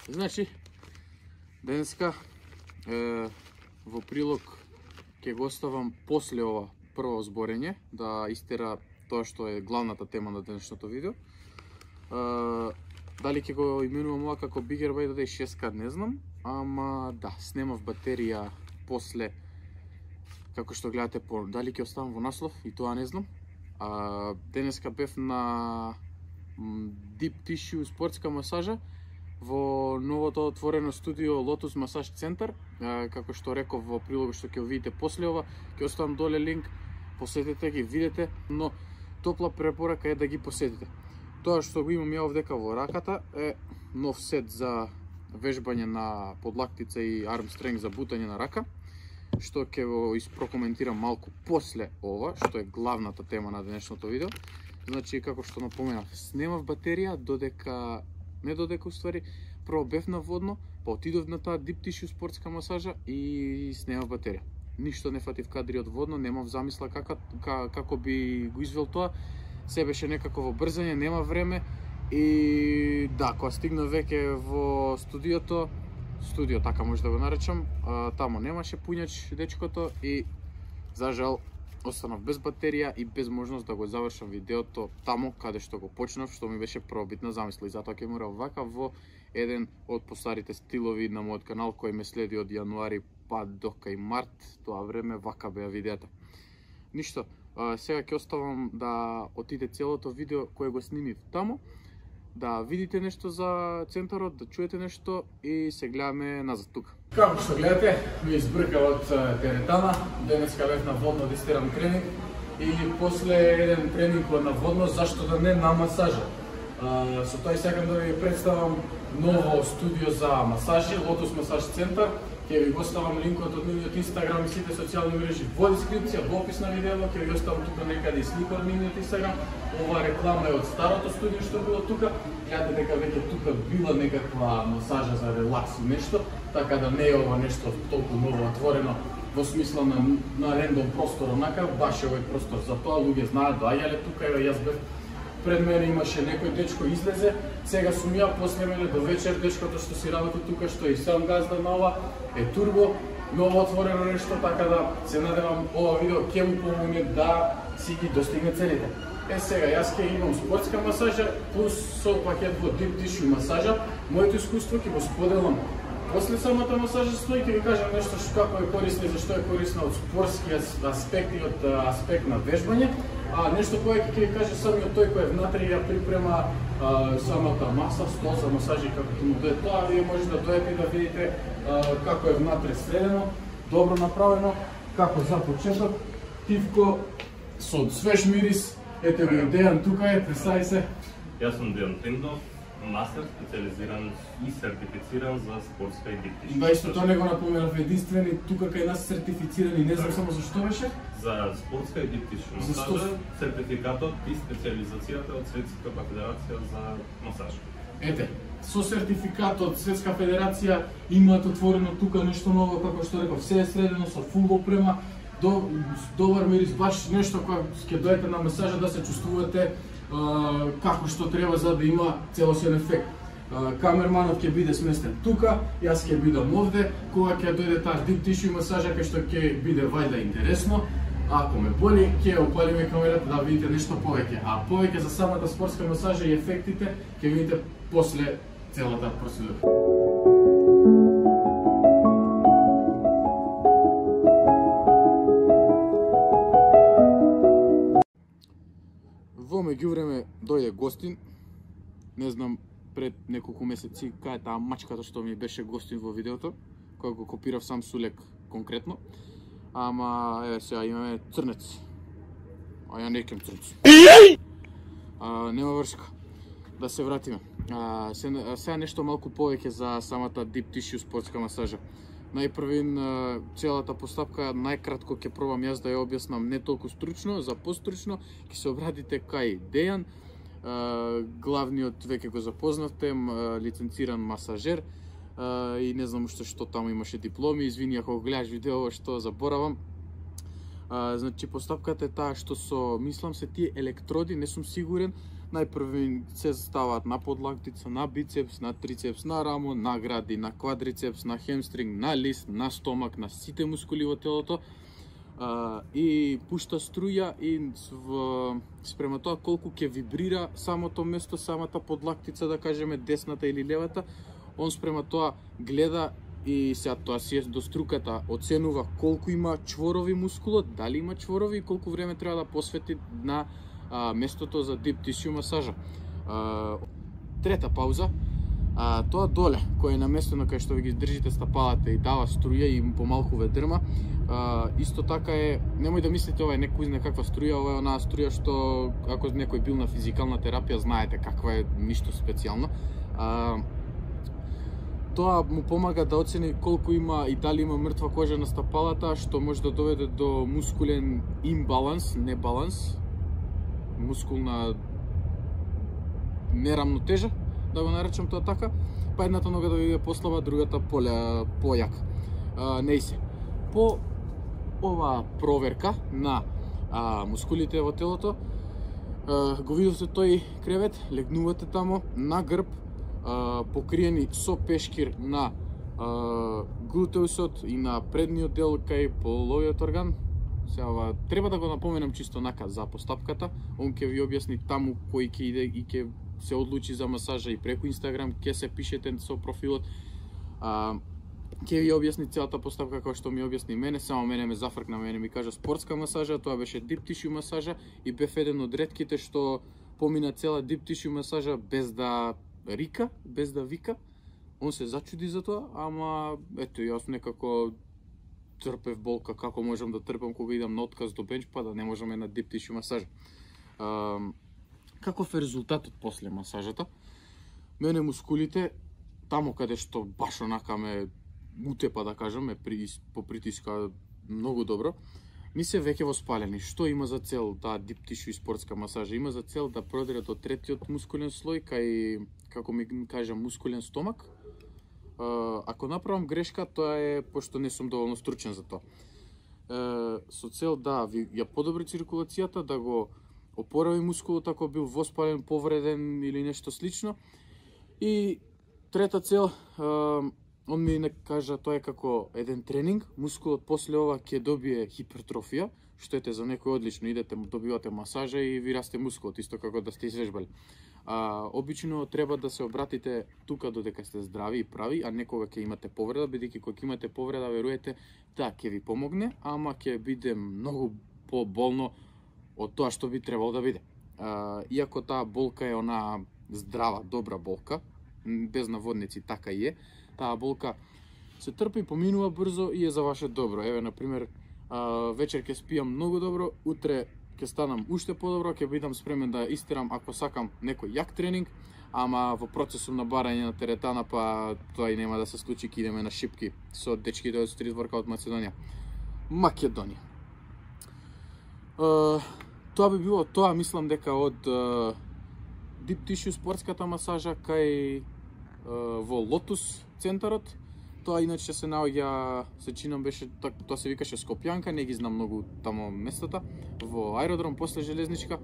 Значи, денеска во прилог ќе го оставам после ова прво зборење, да истера тоа што е главната тема на денешното видео. Дали ќе го именувам ова како Bigger by the Day 6K, не знам, ама да, снемав батерија после, како што гледате, дали ќе оставам во наслов, и тоа не знам. Денеска бев на Deep Tissue спортска масажа во новото отворено студио Lotus Massage Center. Како што реков во прилогот што ќе видите после ова, ќе оставам доле линк, посетете ги, видете, но топла препорака е да ги посетите. Тоа што го имам ја овдека во раката е нов сет за вежбање на подлактица и армстренг за бутање на рака, што ќе го isпрокоментирам малку после ова, што е главната тема на денешното видео. Значи, како што напоменав, снемав батерија, не додека уствари, прво бев на водно, па отидов на таа Deep Tissue спортска масажа и снемав батерија. Ништо не фатив кадри од водно, немав замисла како би го извел тоа. Се беше некако во брзање, нема време и да, кога стигна веќе во студио, така може да го наречам, тамо немаше пуњач дечкото и за жал останав без батерија и без можност да го завршам видеото тамо каде што го почнав, што ми беше првобитна замисла, и затоа ќе морав вака во еден од постарите стилови на мојот канал кој ме следи од јануари па до кај март, тоа време вака беа видеата. Ништо, сега ќе оставам да отиде целото видео кое го снимив тамо, да видите нешто за центарот, да чуете нешто и се гледаме назад тука. Како што гледате, ми избркав од теретана, денеска бев на водно да истерам тренинг и после еден тренинг на водно, зашто да не на масажа. Со тоа сакам да ви представам ново студио за масажи, Lotus Massage Center. Ќе ви го оставам линкот од нивниот Инстаграм и сите социјални мрежи во дескрипција, во опис на видеото, ќе ви оставам тука некаде и слика од нивниот Инстаграм. Ова реклама е од старото студио што било тука. Гледате дека веќе тука била некаква масажа за релакс и нешто, така да не е ова нешто толку ново отворено во смисла на рендом простор онака, баш е овој простор за тоа, луѓе знаат, доаѓале тука, јас бев пред мене имаше некој дечко излезе, сега сум ја, после мене до вечер дечкото што си работи тука, што и сам газда на ова, е турбо, ново отворено нешто, така да се надевам ова видео ќе му помогне да си ги достигне целите. Сега, јас ќе имам спортска масажа, плюс со пакет во Deep Tissue масажа. Моето искуство ќе го споделам после самата масажа, стои ќе ви кажам нешто што како е корисно и зашто е корисно од спортски аспект и од аспект на вежбање. Нешто повеќе ќе ви каже самиот тој кој е внатре и ја припрема самата маса, стол за масажи, како ќе му дое тоа. Вие може да дојдете и да видите како е внатре средено, добро направено, како за почеток, тивко, со свеж мирис. Ете го Дејан тука е, представи се. Јас сум Дејан Триндов, мастер специализиран и сертифициран за спортска и Deep Tissue. Да, исто тоа не го напоменав, единствени тука кај нас сертифицирани, не знам само зашто беше? За спортска и Deep Tissue масажа, сертификатот и специализацијата од Светската федерација за масаж. Ете, со сертификатот Светска федерација имаат отворено тука нешто ново, како што реков, се е средено со фул опрема, добар мирис, баш нешто кога ќе дојдете на масажа да се чувствувате како што треба за да има целосен ефект. Камерманот ќе биде сместен тука, јас ќе бидам овде, кога ќе дојде таа Deep Tissue масажа, кај што ќе биде вајда интересно. Ако ме боли, ќе опалиме камерата да видите нешто повеќе. А повеќе за самата спортска масажа и ефектите ќе видите после целата процедура. Во меѓувреме дојде гостин, не знам пред неколку месеци кај е таа мачката што ми беше гостин во видеото, која го копирав сам Сулек конкретно, ама еве сега имаме црнец, а ја не кем црнец. Нема врска, да се вратиме. Сега нешто малку повеќе за самата Deep Tissue спортска масажа. Најпрвин целата постапка, најкратко ќе пробам јас да ја објаснам, не толку стручно, за постручно, ќе се обратите кај Дејан, главниот веќе го запознавте, лиценциран масажер и не знам уште што таму имаше дипломи, извини ако гледаш видео што заборавам. Значи постапката е таа што со, мислам се тие електроди, не сум сигурен, Најпрви се ставаат на подлактица, на бицепс, на трицепс, на рамо, на гради, на квадрицепс, на хемстринг, на лист, на стомак, на сите мускули во телото. И пушта струја и спрема тоа колку ќе вибрира самото место, самата подлактица, да кажеме десната или левата, он спрема тоа гледа и сега тоа си е до струката, оценува колку има чворови мускулот, дали има чворови и колку време треба да посвети на местото за deep tissue масажа. Трета пауза, тоа доле, кој е наместено кај што ви ги држите стапалата и дава струја и помалку ведрма, исто така е, немој да мислите ова е некаква струја, ова е онаа струја што ако некој бил на физикална терапија знаете каква е, ништо специјално. Тоа му помага да оцени колку има и дали има мртва кожа на стапалата, што може да доведе до мускулен имбаланс, небаланс, мускулна нерамнотежа, да го наречам тоа така, па едната нога да биде послаба, другата појака. Нејсе. По оваа проверка на мускулите во телото, го видовте тој кревет, легнувате тамо на грб, покриени со пешкир на глутеусот и на предниот дел кај половиот орган. Сега треба да го напоменам чисто нака за постапката. Он ќе ви објасни таму кој ќе иде и ќе се одлучи за масажа и преку Инстаграм ќе се пишете со профилот. Ќе ви објасни целата постапка како што ми објасни мене, само мене ме зафркна, мене ми кажа спортска масажа, тоа беше deep tissue масажа и бев еден од ретките што помина цела deep tissue масажа без да рика, без да вика. Он се зачуди за тоа, ама ето јас некако трпев болка, како можам да трпам кога идам на отказ до бенч, па да не можеме на deep tissue масажа. Каков е резултатот после масажата? Мене мускулите, тамо каде што баш онака ме утепа, да кажам, ме попритиска многу добро, ми се веќе воспалени. Што има за цел таа deep tissue и спортска масажа? Има за цел да продире до третиот мускулен слој, кај, како ми кажа, мускулен стомак. Ако направам грешка, тоа е пошто не сум доволно стручен за тоа. Со цел да ви ја подобри циркулацијата, да го опорави мускулот ако бил воспален, повреден или нешто слично. И трета цел, он ми не кажа, тоа е како еден тренинг, мускулот после ова ќе добие хипертрофија, што ете за некој одлично, идете, добивате масажа и ви расте мускулот, исто како да сте извежбали. Обично треба да се обратите тука додека сте здрави и прави, а не кога ќе имате повреда, бидејќи кога имате повреда, веруете, да, ќе ви помогне, ама ќе биде многу поболно од тоа што би требало да биде. Иако таа болка е она здрава, добра болка, без наводници, така и е, таа болка се трпи, поминува брзо и е за ваше добро. Еве, например, вечер ќе спијам многу добро, утре ќе станам уште подобро, ќе бидам спремен да истерам ако сакам некој јак тренинг, ама во процесот на барање на теретана, па тоа и нема да се случи, ќе идеме на шипки со дечките од Street Workout Македонија. Македонија. Тоа би било тоа, мислам дека од deep tissue спортската масажа кај во Lotus центарот. Тоа иначе се наоѓа, се чинам беше, тоа се викаше Скопјанка, не ги знам многу тамо местата, во аеродром после железничка.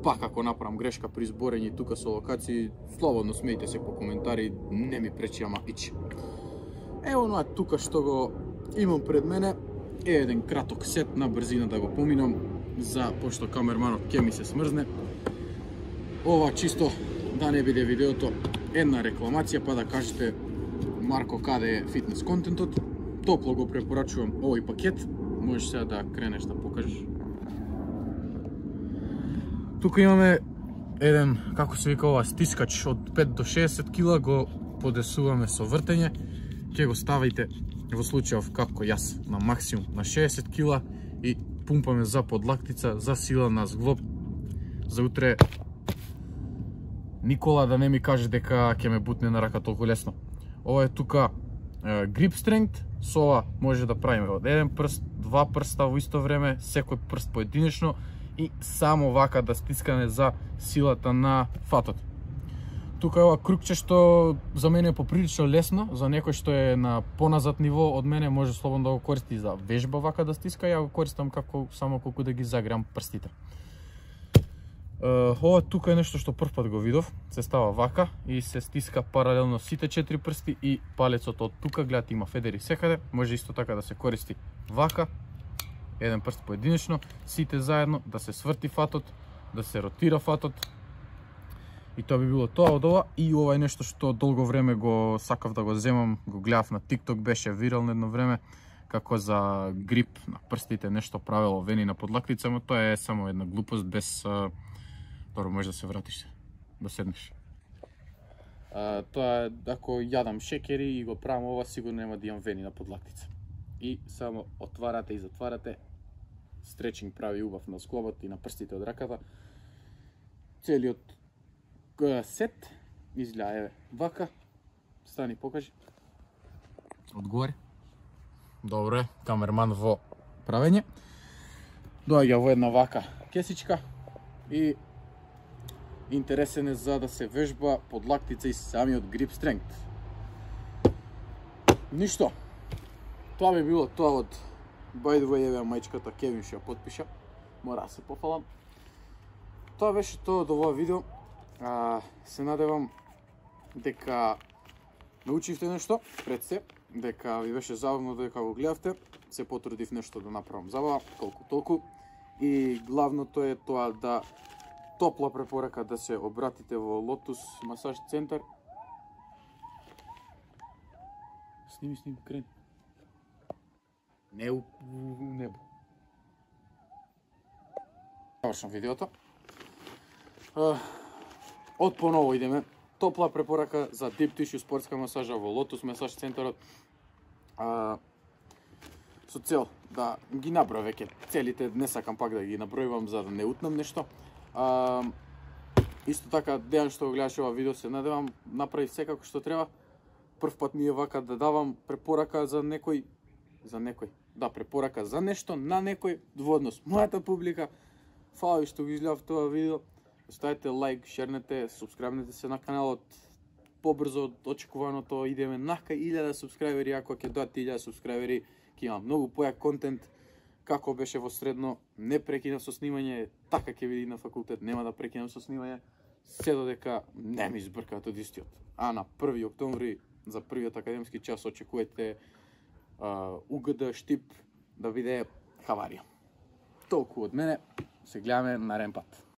Пак ако направам грешка при зборење тука со локации, слободно смејте се по коментари, не ми пречи, ама ич. Ево оноа тука што го имам пред мене е еден краток сет на брзина да го поминам, за пошто камерманот ќе ми се смрзне. Ова чисто да не биде видеото една рекламација, па да кажете Марко каде е фитнес контентот. Топло го препорачувам овој пакет. Можеш сега да кренеш да покажеш. Тука имаме еден, како се вика ова, стискач од 5 до 60 кила, го подесуваме со вртење. Ќе го ставите во случајов како јас на максимум на 60 кила и пумпаме за подлактица, за сила на зглоб. За утре Никола да не ми каже дека ќе ме бутне на рака толку лесно. Ова е тука grip strength, со ова може да правиме од еден прст, два прста во исто време, секој прст поединечно и само вака да стискаме за силата на фатот. Тука е ова кругче што за мене е поприлично лесно, за некој што е на поназад ниво од мене може слободно да го користи за вежба вака да стиска, ја го користам како само колку да ги заграм прстите. Ова тука е нешто што прв пат го видов, се става вака и се стиска паралелно сите 4 прсти и палецот од тука, гледате има федери секаде, може исто така да се користи вака, еден прст поединечно, сите заедно, да се сврти фатот, да се ротира фатот. И тоа би било тоа од ова. И ова е нешто што долго време го сакав да го земам, го гледав на TikTok, беше вирално едно време, како за грип на прстите, нешто правело вени на подлактица, но тоа е само една глупост без... Добро, може да се вратиш, да седнеш. Тоа е, ако јадам шекери и го правам ова, сигурно нема да имам вени на подлактица. И само отварате и затварате, стречинг прави убав на зглобот и на прстите од раката. Целиот сет изгледа еве вака. Стани, покажи. Одгоре. Добро е, камерман во правење. Доаѓа во една вака кесичка и интересен е за да се вежба подлактица и самиот грип стренг. Ништо. Тоа би било тоа од by the way, еве мајчката Кевин што ја потпиша. Мора да се пофалам. Тоа беше тоа од ова видео. Се надевам дека научивте нешто пред се, дека ви беше забавно дека го гледавте. Се потрудив нешто да направам забава, колку толку. И главното е тоа да топла препорака да се обратите во Lotus масаж центар. Сними, крен. Не у небо. Завршам видеото. Од поново идеме. Топла препорака за Deep Tissue спортска масажа во Lotus масаж центарот. Со цел да ги набројам веќе целите, не сакам пак да ги набројувам за да не утнам нешто. Исто така, Дејан што го гледаше ова видео, се надевам, направи секако што треба. Прв пат ми е вака да давам препорака за некој, да, препорака за нешто на некој во однос мојата публика. Фала ви што го изгледав тоа видео. Ставете лайк, шернете, субскрайбнете се на каналот. Побрзо од очекуваното идеме на 1000 субскрайбери, ако ќе дојдат 1000 субскрайбери, ќе има многу појак контент. Како беше во средно, не прекинав со снимање, така ќе види на факултет, нема да прекинам со снимање, се додека не ми избркаат од истиот. А на 1 октомври, за првиот академски час, очекувате УГД Штип да биде хаварија. Толку од мене, се гледаме нареден пат.